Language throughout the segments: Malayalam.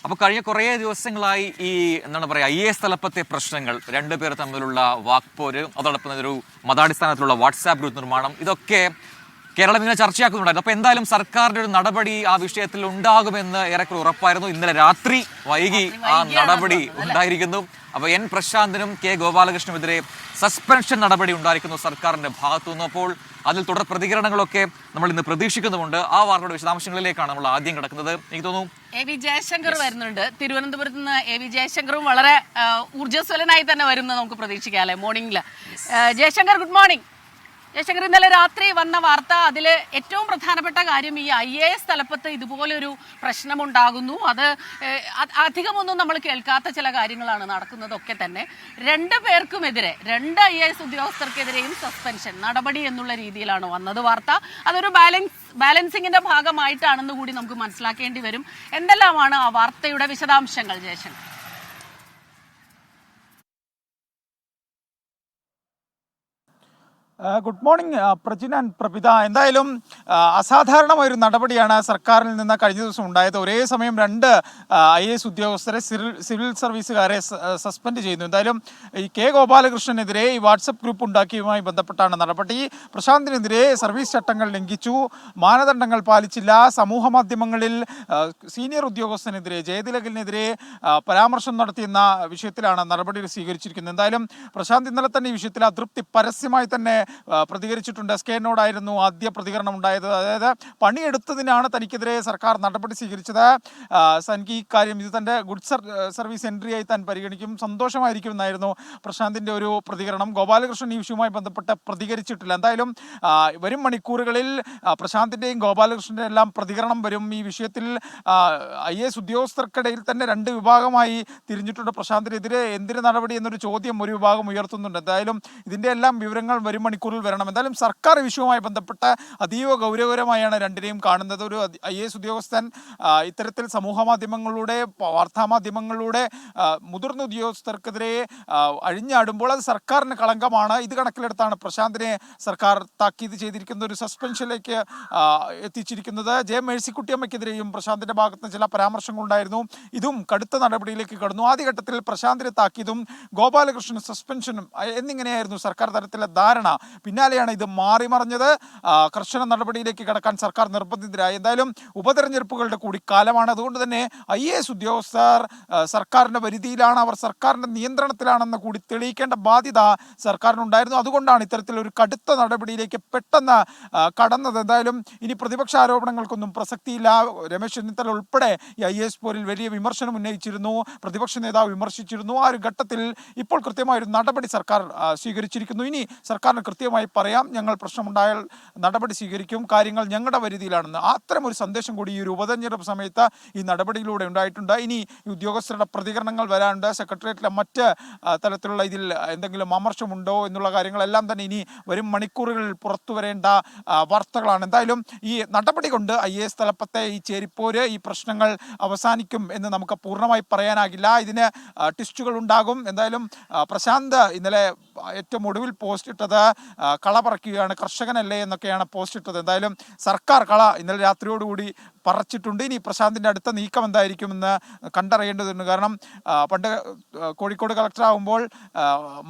അപ്പോൾ കഴിഞ്ഞ കുറേ ദിവസങ്ങളായി ഈ എന്താണ് പറയുക IAS തലപ്പത്തെ പ്രശ്നങ്ങൾ, രണ്ടുപേർ തമ്മിലുള്ള വാക്പോര്, അതോടൊപ്പം തന്നെ ഒരു മതാടിസ്ഥാനത്തിലുള്ള വാട്സാപ്പ് ഗ്രൂപ്പ് നിർമ്മാണം, ഇതൊക്കെ കേരളം ഇങ്ങനെ ചർച്ചയാക്കുന്നുണ്ടായിരുന്നു. അപ്പോൾ എന്തായാലും സർക്കാരിൻ്റെ ഒരു നടപടി ആ വിഷയത്തിൽ ഉണ്ടാകുമെന്ന് ഏറെക്കുറെ ഉറപ്പായിരുന്നു. ഇന്നലെ രാത്രി വൈകി ആ നടപടി ഉണ്ടായിരിക്കുന്നു. അപ്പോൾ N പ്രശാന്തിനും K ഗോപാലകൃഷ്ണനുമെതിരെ സസ്പെൻഷൻ നടപടി ഉണ്ടായിരിക്കുന്നു സർക്കാരിന്റെ ഭാഗത്തുനിന്ന്. അപ്പോൾ അതിൽ തുടർ പ്രതികരണങ്ങളൊക്കെ നമ്മൾ ഇന്ന് പ്രതീക്ഷിക്കുന്നുമുണ്ട്. ആ വാർത്തയുടെ വിശദാംശങ്ങളിലേക്കാണ് നമ്മൾ ആദ്യം കിടക്കുന്നത്. എനിക്ക് തോന്നുന്നു AV ജയശങ്കർ വരുന്നുണ്ട്. തിരുവനന്തപുരത്ത് നിന്ന് AV ജയശങ്കറും വളരെ ഊർജ്ജസ്വലനായി തന്നെ വരുമെന്ന് നമുക്ക് പ്രതീക്ഷിക്കാം അല്ലെ മോർണിംഗിൽ. Jaishankar, good morning. ജയശങ്കർ, ഇന്നലെ രാത്രി വന്ന വാർത്ത, അതിൽ ഏറ്റവും പ്രധാനപ്പെട്ട കാര്യം ഈ IAS തലപ്പത്ത് ഇതുപോലൊരു പ്രശ്നമുണ്ടാകുന്നു. അത് അധികമൊന്നും നമ്മൾ കേൾക്കാത്ത ചില കാര്യങ്ങളാണ് നടക്കുന്നതൊക്കെ തന്നെ. രണ്ട് പേർക്കുമെതിരെ, രണ്ട് IAS ഉദ്യോഗസ്ഥർക്കെതിരെയും സസ്പെൻഷൻ നടപടി എന്നുള്ള രീതിയിലാണ് വന്നത് വാർത്ത. അതൊരു ബാലൻസിങ്ങിന്റെ ഭാഗമായിട്ടാണെന്ന് കൂടി നമുക്ക് മനസ്സിലാക്കേണ്ടി വരും. എന്തെല്ലാമാണ് ആ വാർത്തയുടെ വിശദാംശങ്ങൾ Jaishankar? Good morning Prajin and Prabhitha. എന്തായാലും അസാധാരണമായൊരു നടപടിയാണ് സർക്കാരിൽ നിന്ന് കഴിഞ്ഞ ദിവസം ഉണ്ടായത്. ഒരേ സമയം രണ്ട് IAS ഉദ്യോഗസ്ഥരെ, സിവിൽ സർവീസുകാരെ സസ്പെൻഡ് ചെയ്യുന്നു. എന്തായാലും ഈ K ഗോപാലകൃഷ്ണനെതിരെ ഈ വാട്സപ്പ് ഗ്രൂപ്പ് ഉണ്ടാക്കിയതുമായി ബന്ധപ്പെട്ടാണ് നടപടി. പ്രശാന്തിനെതിരെ സർവീസ് ചട്ടങ്ങൾ ലംഘിച്ചു, മാനദണ്ഡങ്ങൾ പാലിച്ചില്ല, സമൂഹ മാധ്യമങ്ങളിൽ സീനിയർ ഉദ്യോഗസ്ഥനെതിരെ, ജയതിലകലിനെതിരെ പരാമർശം നടത്തിയെന്ന വിഷയത്തിലാണ് നടപടി സ്വീകരിച്ചിരിക്കുന്നത്. എന്തായാലും പ്രശാന്ത് ഇന്നലെ തന്നെ ഈ വിഷയത്തിൽ അതൃപ്തി പരസ്യമായി തന്നെ പ്രതികരിച്ചിട്ടുണ്ട്. SKനോടായിരുന്നു ആദ്യ പ്രതികരണം ഉണ്ടായത്. അതായത് പണിയെടുത്തതിനാണ് തനിക്കെതിരെ സർക്കാർ നടപടി സ്വീകരിച്ചത്. തനിക്ക് ഈ കാര്യം ഇത് തൻ്റെ ഗുഡ് സർവീസ് എൻട്രിയായി താൻ പരിഗണിക്കും, സന്തോഷമായിരിക്കും എന്നായിരുന്നു പ്രശാന്തിൻ്റെ ഒരു പ്രതികരണം. ഗോപാലകൃഷ്ണൻ ഈ വിഷയവുമായി ബന്ധപ്പെട്ട് പ്രതികരിച്ചിട്ടില്ല. എന്തായാലും വരും മണിക്കൂറുകളിൽ പ്രശാന്തിൻ്റെയും ഗോപാലകൃഷ്ണൻ്റെയും എല്ലാം പ്രതികരണം വരും. ഈ വിഷയത്തിൽ IAS ഉദ്യോഗസ്ഥർക്കിടയിൽ തന്നെ രണ്ട് വിഭാഗമായി തിരിഞ്ഞിട്ടുണ്ട്. പ്രശാന്തിനെതിരെ എന്തിന് നടപടി എന്നൊരു ചോദ്യം ഒരു വിഭാഗം ഉയർത്തുന്നുണ്ട്. എന്തായാലും ഇതിൻ്റെ എല്ലാം വിവരങ്ങൾ വരും മണിക്കൂറിൽ വരണം. എന്തായാലും സർക്കാർ വിഷയവുമായി ബന്ധപ്പെട്ട് അതീവ ഗൗരവകരമായാണ് രണ്ടിനെയും കാണുന്നത്. ഒരു IAS ഉദ്യോഗസ്ഥൻ ഇത്തരത്തിൽ സമൂഹ മാധ്യമങ്ങളിലൂടെ, വാർത്താമാധ്യമങ്ങളിലൂടെ മുതിർന്ന ഉദ്യോഗസ്ഥർക്കെതിരെ അഴിഞ്ഞാടുമ്പോൾ അത് സർക്കാരിന് കളങ്കമാണ്. ഇത് കണക്കിലെടുത്താണ് പ്രശാന്തിനെ സർക്കാർ താക്കീത് ചെയ്തിരിക്കുന്ന ഒരു സസ്പെൻഷനിലേക്ക് എത്തിച്ചിരിക്കുന്നത്. മേഴ്സിക്കുട്ടിയമ്മയ്ക്കെതിരെയും പ്രശാന്തിന്റെ ഭാഗത്ത് ചില പരാമർശങ്ങളുണ്ടായിരുന്നു. ഇതും കടുത്ത നടപടിയിലേക്ക് കടന്നു. ആദ്യഘട്ടത്തിൽ പ്രശാന്തിനെ താക്കീതും ഗോപാലകൃഷ്ണൻ സസ്പെൻഷനും എന്നിങ്ങനെയായിരുന്നു സർക്കാർ തലത്തിലെ ധാരണ. പിന്നാലെയാണ് ഇത് മാറിമറിഞ്ഞത്. കർശന നടപടിയിലേക്ക് കടക്കാൻ സർക്കാർ നിർബന്ധിതരായി. എന്തായാലും ഉപതെരഞ്ഞെടുപ്പുകളുടെ കൂടി കാലമാണ്. അതുകൊണ്ട് തന്നെ IAS ഉദ്യോഗസ്ഥർ സർക്കാരിൻ്റെ പരിധിയിലാണ്, അവർ സർക്കാരിൻ്റെ നിയന്ത്രണത്തിലാണെന്ന് കൂടി തെളിയിക്കേണ്ട ബാധ്യത സർക്കാരിനുണ്ടായിരുന്നു. അതുകൊണ്ടാണ് ഇത്തരത്തിലൊരു കടുത്ത നടപടിയിലേക്ക് പെട്ടെന്ന് കടന്നത്. എന്തായാലും ഇനി പ്രതിപക്ഷ ആരോപണങ്ങൾക്കൊന്നും പ്രസക്തിയില്ല. രമേശ് ചെന്നിത്തല ഉൾപ്പെടെ ഈ IAS പോരിൽ വലിയ വിമർശനം ഉന്നയിച്ചിരുന്നു, പ്രതിപക്ഷ നേതാവ് വിമർശിച്ചിരുന്നു. ആ ഒരു ഘട്ടത്തിൽ ഇപ്പോൾ കൃത്യമായൊരു നടപടി സർക്കാർ സ്വീകരിച്ചിരിക്കുന്നു. ഇനി സർക്കാരിന് കൃത്യമായി പറയാം, ഞങ്ങൾ പ്രശ്നമുണ്ടായാൽ നടപടി സ്വീകരിക്കും, കാര്യങ്ങൾ ഞങ്ങളുടെ പരിധിയിലാണെന്ന്. അത്തരമൊരു സന്ദേശം കൂടി ഈ ഒരു ഉപതെരഞ്ഞെടുപ്പ് സമയത്ത് ഈ നടപടിയിലൂടെ ഉണ്ടായിട്ടുണ്ട്. ഇനി ഉദ്യോഗസ്ഥരുടെ പ്രതികരണങ്ങൾ വരാനുണ്ട്. സെക്രട്ടേറിയറ്റിലെ മറ്റ് തലത്തിലുള്ള ഇതിൽ എന്തെങ്കിലും അമർഷമുണ്ടോ എന്നുള്ള കാര്യങ്ങളെല്ലാം തന്നെ ഇനി വരും മണിക്കൂറുകളിൽ പുറത്തു വരേണ്ട വാർത്തകളാണ്. എന്തായാലും ഈ നടപടി കൊണ്ട് IAS തലപ്പത്തെ ഈ ചേരിപ്പോര്, ഈ പ്രശ്നങ്ങൾ അവസാനിക്കും എന്ന് നമുക്ക് പൂർണ്ണമായി പറയാനാകില്ല. ഇതിന് ട്വിസ്റ്റുകൾ ഉണ്ടാകും. എന്തായാലും പ്രശാന്ത് ഇന്നലെ ഏറ്റവും ഒടുവിൽ പോസ്റ്റ് ഇട്ടത് കള പറിക്കുകയാണ്, കർഷകനല്ലേ എന്നൊക്കെയാണ് പോസ്റ്റ് ഇട്ടത്. എന്തായാലും സർക്കാർ കള ഇന്നലെ രാത്രിയോടുകൂടി പറിച്ചിട്ടുണ്ട്. ഇനി പ്രശാന്തിൻ്റെ അടുത്ത നീക്കം എന്തായിരിക്കുമെന്ന് കണ്ടറിയേണ്ടതുണ്ട്. കാരണം പണ്ട് കോഴിക്കോട് കളക്ടറാകുമ്പോൾ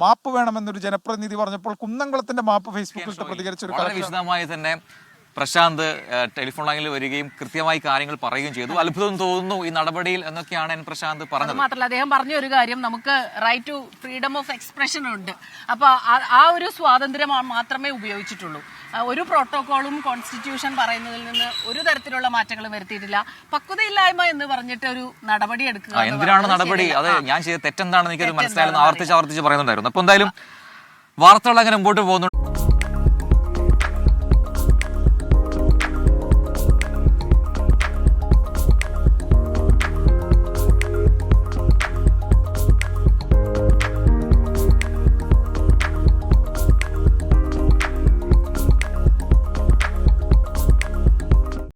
മാപ്പ് വേണമെന്നൊരു ജനപ്രതിനിധി പറഞ്ഞപ്പോൾ കുന്നംകുളത്തിൻ്റെ മാപ്പ് ഫേസ്ബുക്കിൽ പ്രതികരിച്ചൊരു വിശദമായി തന്നെ പ്രശാന്ത് ടെലിഫോൺ ലൈനിൽ വരികയും കൃത്യമായി കാര്യങ്ങൾ പറയുകയും ചെയ്തു. അത്ഭുതം തോന്നുന്നു ഈ നടപടിയിൽ എന്നൊക്കെയാണ് N പ്രശാന്ത് പറഞ്ഞത്. മാത്രമല്ല, അദ്ദേഹം പറഞ്ഞ ഒരു കാര്യം, നമുക്ക് right to freedom of expression ഉണ്ട്. അപ്പൊ ആ ഒരു സ്വാതന്ത്ര്യം മാത്രമേ ഉപയോഗിച്ചിട്ടുള്ളൂ. ഒരു പ്രോട്ടോകോളും കോൺസ്റ്റിറ്റ്യൂഷൻ പറയുന്നതിൽ നിന്ന് ഒരു തരത്തിലുള്ള മാറ്റങ്ങളും വരുത്തിയിട്ടില്ല. പക്വതയില്ലായ്മ എന്ന് പറഞ്ഞിട്ട് ഒരു നടപടി എടുക്കുക, എന്തിനാണ് നടപടി, അത് ഞാൻ ചെയ്ത തെറ്റെന്താണെന്ന് എനിക്കത് മനസ്സിലായെന്ന് ആവർത്തിച്ച് പറയുന്നുണ്ടായിരുന്നു. അപ്പൊ എന്തായാലും വാർത്തകൾ അങ്ങനെ മുമ്പോട്ട് പോകുന്നു.